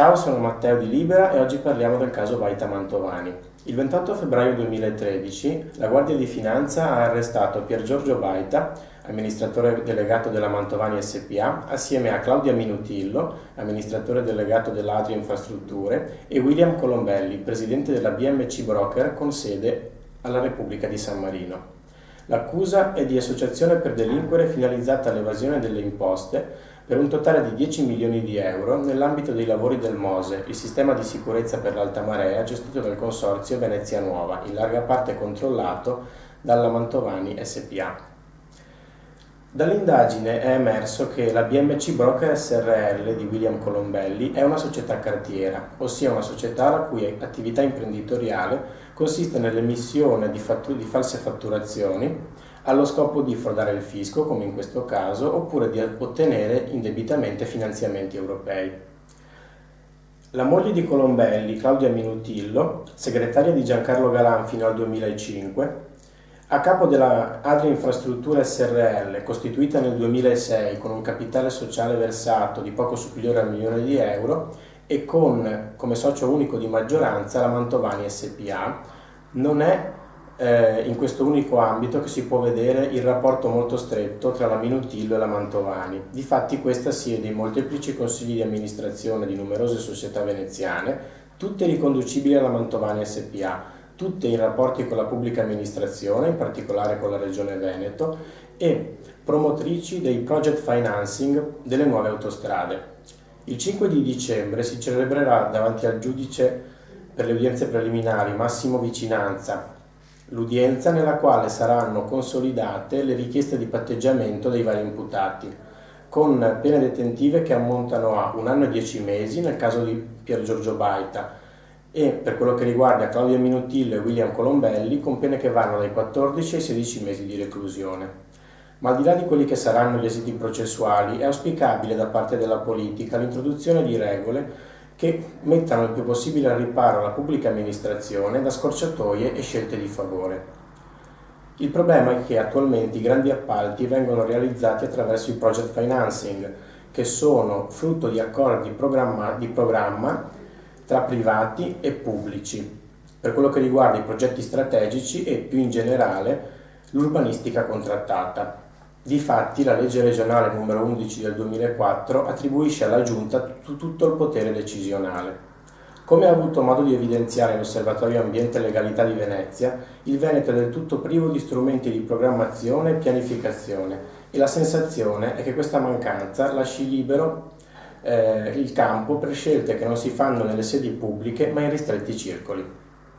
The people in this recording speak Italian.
Ciao, sono Matteo di Libera e oggi parliamo del caso Baita Mantovani. Il 28 febbraio 2013 la Guardia di Finanza ha arrestato Pier Giorgio Baita, amministratore delegato della Mantovani SpA, assieme a Claudia Minutillo, amministratore delegato dell'Adria Infrastrutture, e William Colombelli, presidente della BMC Broker con sede alla Repubblica di San Marino. L'accusa è di associazione per delinquere finalizzata all'evasione delle imposte per un totale di 10 milioni di euro nell'ambito dei lavori del MOSE, il sistema di sicurezza per l'alta marea gestito dal consorzio Venezia Nuova, in larga parte controllato dalla Mantovani SpA. Dall'indagine è emerso che la BMC Broker Srl di William Colombelli è una società cartiera, ossia una società la cui attività imprenditoriale consiste nell'emissione di false fatturazioni allo scopo di frodare il fisco, come in questo caso, oppure di ottenere indebitamente finanziamenti europei. La moglie di Colombelli, Claudia Minutillo, segretaria di Giancarlo Galan fino al 2005, a capo della Adria Infrastrutture Srl, costituita nel 2006 con un capitale sociale versato di poco superiore al 1 milione di euro e con come socio unico di maggioranza la Mantovani SpA, non è in questo unico ambito che si può vedere il rapporto molto stretto tra la Minutillo e la Mantovani. Difatti questa siede in molteplici consigli di amministrazione di numerose società veneziane, tutte riconducibili alla Mantovani SpA, tutte in rapporti con la pubblica amministrazione, in particolare con la Regione Veneto, e promotrici dei project financing delle nuove autostrade. Il 5 di dicembre si celebrerà davanti al giudice per le udienze preliminari Massimo Vicinanza l'udienza nella quale saranno consolidate le richieste di patteggiamento dei vari imputati, con pene detentive che ammontano a 1 anno e 10 mesi nel caso di Pier Giorgio Baita, e per quello che riguarda Claudia Minutillo e William Colombelli con pene che vanno dai 14 ai 16 mesi di reclusione. Ma al di là di quelli che saranno gli esiti processuali, è auspicabile da parte della politica l'introduzione di regole che mettano il più possibile al riparo la pubblica amministrazione da scorciatoie e scelte di favore. Il problema è che attualmente i grandi appalti vengono realizzati attraverso il project financing, che sono frutto di accordi di programma tra privati e pubblici, per quello che riguarda i progetti strategici e, più in generale, l'urbanistica contrattata. Difatti, la legge regionale numero 11 del 2004 attribuisce alla Giunta tutto il potere decisionale. Come ha avuto modo di evidenziare l'Osservatorio Ambiente e Legalità di Venezia, il Veneto è del tutto privo di strumenti di programmazione e pianificazione, e la sensazione è che questa mancanza lasci libero il campo per scelte che non si fanno nelle sedi pubbliche ma in ristretti circoli.